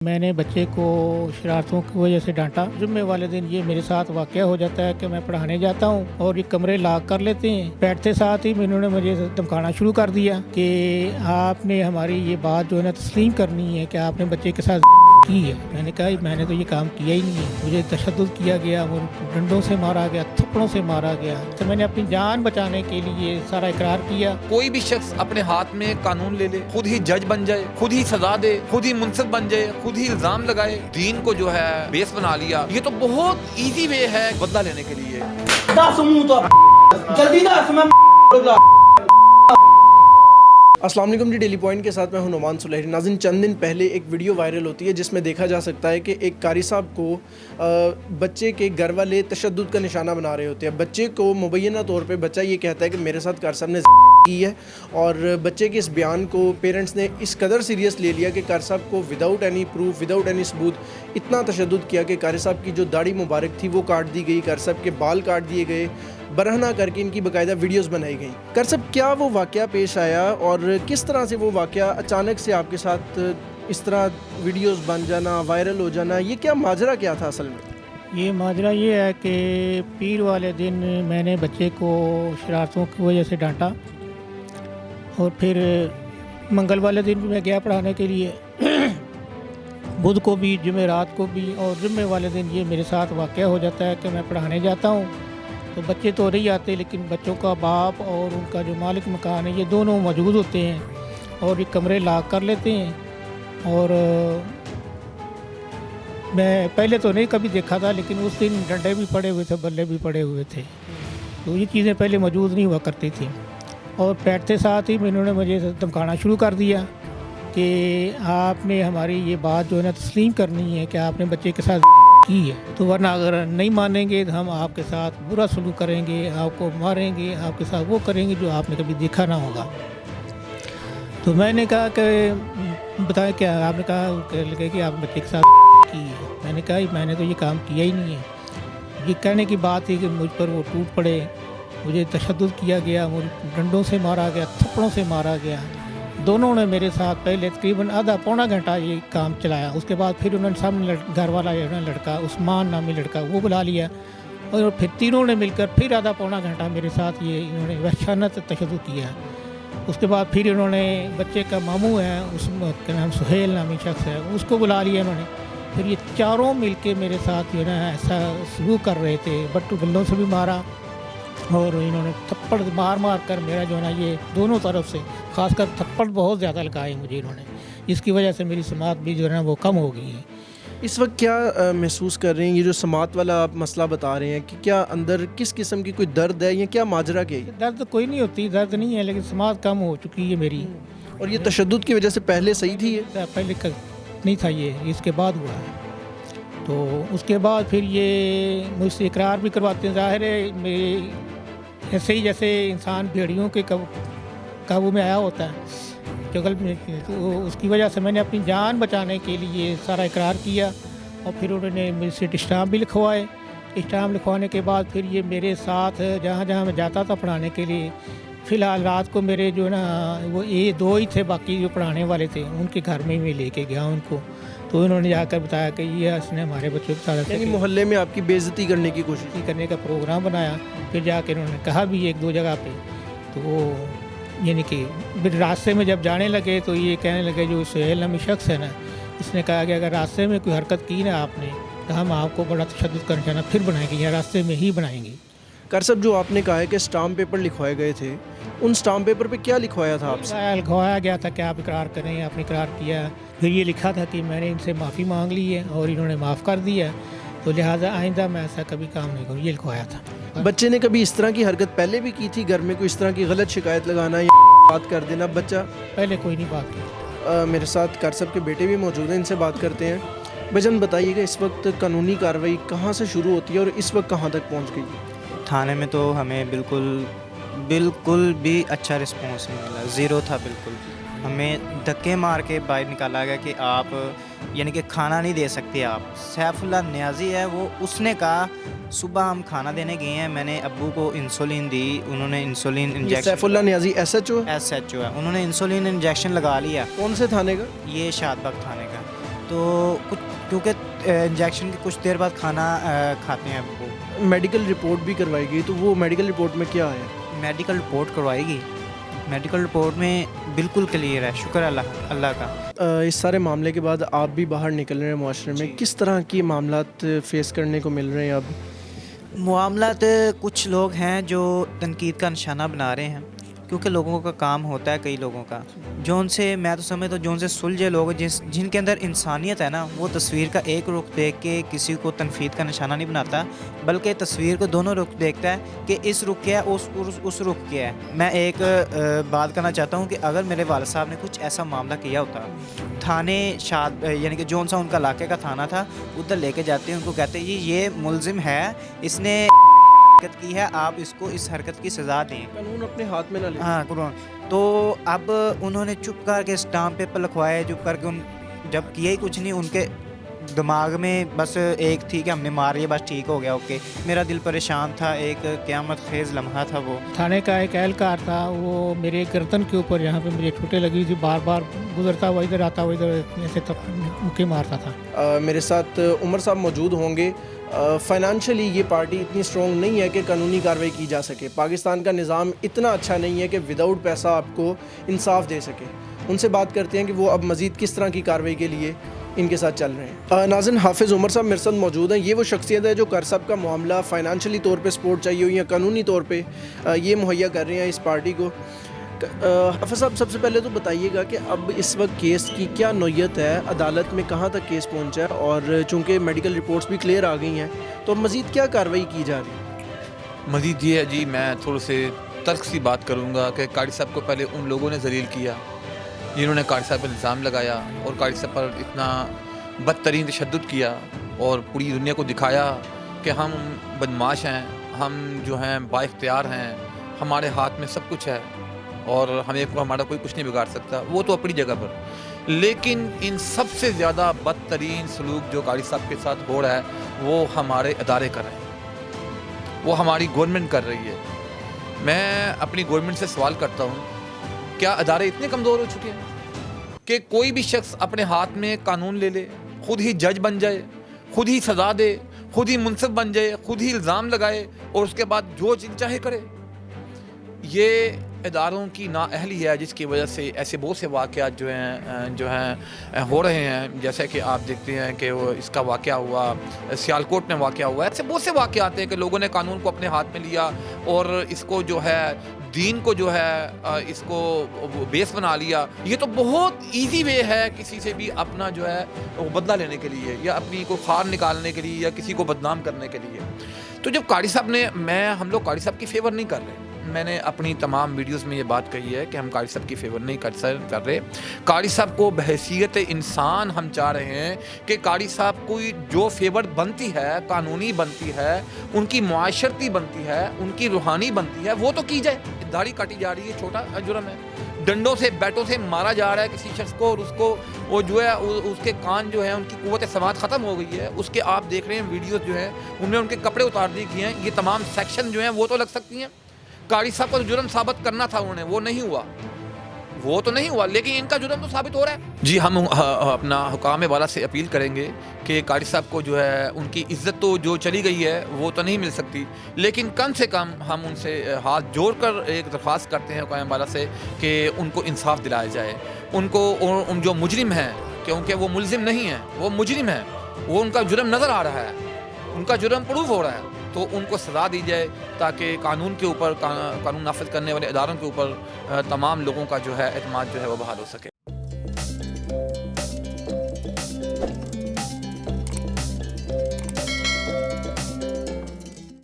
میں نے بچے کو شرارتوں کی وجہ سے ڈانٹا۔ جمعے والے دن یہ میرے ساتھ واقعہ ہو جاتا ہے کہ میں پڑھانے جاتا ہوں اور یہ کمرے لاک کر لیتے ہیں۔ بیٹھتے ساتھ ہی انہوں نے مجھے دھمکانا شروع کر دیا کہ آپ نے ہماری یہ بات جو ہے نا تسلیم کرنی ہے کہ آپ نے بچے کے ساتھ کی ہے۔ میں نے کہا میں نے تو یہ کام کیا ہی نہیں ہے، مجھے تشدد کیا گیا، ڈنڈوں سے مارا گیا، تھپڑوں سے مارا گیا۔ تو میں نے اپنی جان بچانے کے لیے سارا اقرار کیا۔ کوئی بھی شخص اپنے ہاتھ میں قانون لے لے، خود ہی جج بن جائے، خود ہی سزا دے، خود ہی منصف بن جائے، خود ہی الزام لگائے، دین کو جو ہے بیس بنا لیا، یہ تو بہت ایزی وے ہے بدلہ لینے کے لیے۔ السلام علیکم جی، ڈیلی پوائنٹ کے ساتھ میں ہوں نعمان سلیحی۔ ناظرین، چند دن پہلے ایک ویڈیو وائرل ہوتی ہے جس میں دیکھا جا سکتا ہے کہ ایک قاری صاحب کو بچے کے گھر والے تشدد کا نشانہ بنا رہے ہوتے ہیں۔ بچے کو مبینہ طور پہ بچہ یہ کہتا ہے کہ میرے ساتھ قاری صاحب نے کی ہے، اور بچے کے اس بیان کو پیرنٹس نے اس قدر سیریس لے لیا کہ قاری صاحب کو without any proof, without any ثبوت اتنا تشدد کیا کہ قاری صاحب کی جو داڑھی مبارک تھی وہ کاٹ دی گئی، قاری صاحب کے بال کاٹ دیے گئے، برہنہ کر کے ان کی باقاعدہ ویڈیوز بنائی گئیں۔ قاری صاحب، کیا وہ واقعہ پیش آیا اور کس طرح سے وہ واقعہ اچانک سے آپ کے ساتھ اس طرح ویڈیوز بن جانا، وائرل ہو جانا، یہ کیا ماجرا کیا تھا اصل میں؟ یہ ماجرا یہ ہے کہ پیر والے دن میں نے بچے کو شرارتوں کی وجہ سے ڈانٹا، اور پھر منگل والے دن بھی میں گیا پڑھانے کے لیے، بدھ کو بھی، جمعرات کو بھی، اور جمعے والے دن یہ میرے ساتھ واقعہ ہو جاتا ہے کہ میں پڑھانے جاتا ہوں تو بچے تو نہیں آتے، لیکن بچوں کا باپ اور ان کا جو مالک مکان ہے یہ دونوں موجود ہوتے ہیں اور یہ کمرے لاک کر لیتے ہیں۔ اور میں پہلے تو نہیں کبھی دیکھا تھا، لیکن اس دن ڈنڈے بھی پڑے ہوئے تھے، بلے بھی پڑے ہوئے تھے، تو یہ چیزیں پہلے موجود نہیں ہوا کرتی تھیں۔ اور بیٹھتے ساتھ ہی انہوں نے مجھے دھمکانا شروع کر دیا کہ آپ نے ہماری یہ بات جو ہے نا تسلیم کرنی ہے کہ آپ نے بچے کے ساتھ کی ہے، تو ورنہ اگر نہیں مانیں گے تو ہم آپ کے ساتھ برا سلوک کریں گے، آپ کو ماریں گے، آپ کے ساتھ وہ کریں گے جو آپ نے کبھی دیکھا نہ ہوگا۔ تو میں نے کہا کہ بتائیں کیا؟ آپ نے کہا کہ آپ بچے کے ساتھ کی ہے۔ میں نے کہا میں نے تو یہ کام کیا ہی نہیں ہے۔ یہ کہنے کی بات تھی کہ مجھ پر وہ ٹوٹ پڑے، مجھے تشدد کیا گیا، مجھے ڈنڈوں سے مارا گیا، تھپڑوں سے مارا گیا۔ دونوں نے میرے ساتھ پہلے تقریباً آدھا پونا گھنٹہ یہ کام چلایا۔ اس کے بعد پھر انہوں نے سامنے گھر والا لڑکا، عثمان نامی لڑکا، وہ بلا لیا، اور پھر تینوں نے مل کر پھر آدھا پونا گھنٹہ میرے ساتھ یہ انہوں نے وحشیانہ تشدد کیا۔ اس کے بعد پھر انہوں نے بچے کا ماموں ہے، اس کا نام سہیل نامی شخص ہے، اس کو بلا لیا انہوں نے۔ پھر یہ چاروں مل کے میرے ساتھ جو ہے نا ایسا سلوک کر رہے تھے، بٹو بلوں سے بھی مارا، اور انہوں نے تھپڑ مار مار کر میرا جو ہے نا یہ دونوں طرف سے، خاص کر تھپڑ بہت زیادہ لگائے مجھے انہوں نے، جس کی وجہ سے میری سماعت بھی جو ہے نا وہ کم ہو گئی ہے۔ اس وقت کیا محسوس کر رہے ہیں؟ یہ جو سماعت والا آپ مسئلہ بتا رہے ہیں کہ کیا اندر کس قسم کی کوئی درد ہے یا کیا ماجرا کیا ہے؟ درد کوئی نہیں ہوتی، درد نہیں ہے، لیکن سماعت کم ہو چکی ہے میری۔ اور یہ تشدد کی وجہ سے پہلے صحیح تھی یہ؟ پہلے نہیں تھا، یہ اس کے بعد ہوا ہے۔ تو اس کے بعد پھر یہ مجھ سے اقرار بھی کرواتے ہیں۔ ظاہر ہے میری ایسے ہی جیسے انسان بھیڑیوں کے قابو میں آیا ہوتا ہے جنگل میں، تو اس کی وجہ سے میں نے اپنی جان بچانے کے لیے سارا اقرار کیا، اور پھر انہوں نے مجھ سے اسٹامپ بھی لکھوائے۔ اسٹامپ لکھوانے کے بعد پھر یہ میرے ساتھ جہاں جہاں میں جاتا تھا پڑھانے کے لیے، فی الحال رات کو میرے جو ہے نا وہ دو ہی تھے، باقی جو پڑھانے والے تھے ان کے گھر میں میں لے کے گیا ان کو، تو انہوں نے جا کر بتایا کہ یہ اس نے ہمارے بچوں کے ساتھ یعنی محلے میں آپ کی بے عزتی کرنے کی کوشش کرنے کا پروگرام بنایا۔ پھر جا کے انہوں نے کہا بھی ایک دو جگہ پہ، تو وہ یعنی کہ پھر راستے میں جب جانے لگے تو یہ کہنے لگے، جو سہیل نامی شخص ہے نا، اس نے کہا کہ اگر راستے میں کوئی حرکت کی نا آپ نے تو ہم آپ کو بڑا تشدد کرنا چاہنا پھر بنائیں گے، یا راستے میں ہی بنائیں گے۔ قاری صاحب، جو آپ نے کہا ہے کہ اسٹامپ پیپر لکھوائے گئے تھے، ان اسٹامپ پیپر پہ کیا لکھوایا تھا آپ سے؟ لکھوایا گیا تھا کہ آپ اقرار کریں، آپ نے اقرار کیا۔ پھر یہ لکھا تھا کہ میں نے ان سے معافی مانگ لی ہے اور انہوں نے معاف کر دیا، تو لہٰذا آئندہ میں ایسا کبھی کام نہیں کروں، یہ لکھوایا تھا۔ بچے نے کبھی اس طرح کی حرکت پہلے بھی کی تھی گھر میں؟ کوئی اس طرح کی غلط شکایت لگانا یا بات کر دینا بچہ؟ پہلے کوئی نہیں بات کی۔ میرے ساتھ قاری صاحب کے بیٹے بھی موجود ہیں، ان سے بات کرتے ہیں۔ بھجن بتائیے گا، اس وقت قانونی کارروائی کہاں سے شروع ہوتی ہے اور اس وقت کہاں تک پہنچ گئی ہے؟ تھانے میں تو ہمیں بالکل بھی اچھا رسپانس نہیں ملا، زیرو تھا بالکل۔ ہمیں دھکے مار کے باہر نکالا گیا کہ آپ یعنی کہ کھانا نہیں دے سکتے آپ۔ سیف اللہ نیازی ہے وہ، اس نے کہا صبح ہم کھانا دینے گئے ہیں، میں نے ابو کو انسولین دی، انہوں نے انسولین انجیکشن، سیف اللہ نیازی ایس ایچ او ہے، انہوں نے انسولین انجیکشن لگا لیا۔ کون سے تھانے کا؟ یہ شاد باغ تھانے کا۔ تو کچھ کیونکہ انجیکشن کے کچھ دیر بعد کھانا کھاتے ہیں وہ. میڈیکل رپورٹ بھی کروائی گئی تو وہ میڈیکل رپورٹ میں کیا ہے؟ میڈیکل رپورٹ کروائی گئی. میڈیکل رپورٹ میں بالکل کلیئر ہے, شکر اللہ کا. اس سارے معاملے کے بعد آپ بھی باہر نکل رہے ہیں معاشرے میں, کس طرح کے معاملات فیس کرنے کو مل رہے ہیں اب؟ معاملات کچھ لوگ ہیں جو تنقید کا نشانہ بنا رہے ہیں, کیونکہ لوگوں کا کام ہوتا ہے, کئی لوگوں کا جو ان سے, میں تو سمجھتا ہوں جو ان سے سلجھے لوگ جن کے اندر انسانیت ہے نا, وہ تصویر کا ایک رخ دیکھ کے کسی کو تنقید کا نشانہ نہیں بناتا, بلکہ تصویر کو دونوں رخ دیکھتا ہے کہ اس رخ کیا ہے, اس رخ کیا ہے. میں ایک بات کرنا چاہتا ہوں کہ اگر میرے والد صاحب نے کچھ ایسا معاملہ کیا ہوتا, تھانے یعنی کہ جون سا ان کا علاقے کا تھانہ تھا, ادھر لے کے جاتے ہیں, ان کو کہتے ہیں یہ ملزم ہے, اس نے حرکت کی ہے, آپ اس کو اس حرکت کی سزا دیں, قانون اپنے ہاتھ میں نہ لیں. ہاں قرآن. تو اب انہوں نے چپ کر کے اسٹامپ پیپر لکھوائے, چپ کر کے جب کیا ہی کچھ نہیں, ان کے دماغ میں بس ایک تھی کہ ہم نے مار لیا, بس ٹھیک ہو گیا, اوکے. میرا دل پریشان تھا, ایک قیامت خیز لمحہ تھا وہ. تھانے کا ایک اہلکار تھا, وہ میرے گردن کے اوپر یہاں پہ مجھے چھوٹیں لگی تھی, بار بار گزرتا ہوا ادھر آتا ہوا ادھر ایسے مکے مارتا تھا. میرے ساتھ عمر صاحب موجود ہوں گے. فائنانشلی یہ پارٹی اتنی اسٹرانگ نہیں ہے کہ قانونی کارروائی کی جا سکے. پاکستان کا نظام اتنا اچھا نہیں ہے کہ وداؤٹ پیسہ آپ کو انصاف دے سکے. ان سے بات کرتے ہیں کہ وہ اب مزید کس طرح کی کارروائی کے لیے ان کے ساتھ چل رہے ہیں. ناظرین, حافظ عمر صاحب میرے ساتھ موجود ہیں. یہ وہ شخصیت ہے جو کرسب کا معاملہ فائنانشلی طور پہ سپورٹ چاہیے ہو یا قانونی طور پہ یہ مہیا کر رہے ہیں اس پارٹی کو. حافظ صاحب, سب سے پہلے تو بتائیے گا کہ اب اس وقت کیس کی کیا نوعیت ہے, عدالت میں کہاں تک کیس پہنچا ہے, اور چونکہ میڈیکل رپورٹس بھی کلیئر آ گئی ہیں تو اب مزید کیا کارروائی کی جا رہی ہے؟ مزید یہ ہے جی, میں تھوڑے سے ترک سی بات کروں گا کہ قاری صاحب کو پہلے ان لوگوں نے ذلیل کیا جنہوں نے قاری صاحب پر الزام لگایا اور قاری صاحب پر اتنا بدترین تشدد کیا اور پوری دنیا کو دکھایا کہ ہم بدمعاش ہیں, ہم جو ہیں با اختیار ہیں, ہمارے ہاتھ میں سب کچھ ہے اور ہمارا کوئی کچھ نہیں بگاڑ سکتا. وہ تو اپنی جگہ پر, لیکن ان سب سے زیادہ بدترین سلوک جو قاری صاحب کے ساتھ ہو رہا ہے وہ ہمارے ادارے کر رہے ہیں, وہ ہماری گورنمنٹ کر رہی ہے. میں اپنی گورنمنٹ سے سوال کرتا ہوں, کیا ادارے اتنے کمزور ہو چکے ہیں کہ کوئی بھی شخص اپنے ہاتھ میں قانون لے لے, خود ہی جج بن جائے, خود ہی سزا دے, خود ہی منصف بن جائے, خود ہی الزام لگائے اور اس کے بعد جو چاہے کرے؟ یہ اداروں کی نااہلی ہے جس کی وجہ سے ایسے بہت سے واقعات جو ہیں ہو رہے ہیں. جیسے کہ آپ دیکھتے ہیں کہ وہ اس کا واقعہ ہوا, سیالکوٹ میں واقعہ ہوا, ایسے بہت سے واقعات ہیں کہ لوگوں نے قانون کو اپنے ہاتھ میں لیا اور اس کو جو ہے دین کو جو ہے اس کو بیس بنا لیا. یہ تو بہت ایزی وے ہے کسی سے بھی اپنا جو ہے وہ بدلہ لینے کے لیے یا اپنی کو خار نکالنے کے لیے یا کسی کو بدنام کرنے کے لیے. تو جب قاری صاحب نے, ہم لوگ قاری صاحب کی فیور نہیں کر رہے, میں نے اپنی تمام ویڈیوز میں یہ بات کہی ہے کہ ہم قاری صاحب کی فیور نہیں کر رہے. قاری صاحب کو بحیثیت انسان ہم چاہ رہے ہیں کہ قاری صاحب کو جو فیور بنتی ہے, قانونی بنتی ہے, ان کی معاشرتی بنتی ہے, ان کی روحانی بنتی ہے, وہ تو کی جائے. داڑھی کاٹی جا رہی ہے, چھوٹا جرم ہے. ڈنڈوں سے بیٹوں سے مارا جا رہا ہے کسی شخص کو اور اس کو وہ جو ہے اس کے کان جو ہیں ان کی قوت سماعت ختم ہو گئی ہے. اس کے آپ دیکھ رہے ہیں ویڈیوز جو ہیں ان میں ان کے کپڑے اتار دیے گئے ہیں. یہ تمام سیکشن جو ہیں وہ تو لگ سکتی ہیں. قاری صاحب کو جرم ثابت کرنا تھا انہوں نے, وہ تو نہیں ہوا, لیکن ان کا جرم تو ثابت ہو رہا ہے. جی, ہم اپنا حکام والا سے اپیل کریں گے کہ قاری صاحب کو جو ہے ان کی عزت تو جو چلی گئی ہے وہ تو نہیں مل سکتی, لیکن کم سے کم ہم ان سے ہاتھ جوڑ کر ایک درخواست کرتے ہیں حکام والا سے کہ ان کو انصاف دلایا جائے. ان کو ان جو مجرم ہیں, کیونکہ وہ ملزم نہیں ہیں, وہ مجرم ہیں, وہ ان کا جرم نظر آ رہا ہے, ان کا جرم پروف ہو رہا ہے, تو ان کو سزا دی جائے تاکہ قانون کے اوپر, قانون نافذ کرنے والے اداروں کے اوپر تمام لوگوں کا جو ہے اعتماد جو ہے وہ بحال ہو سکے.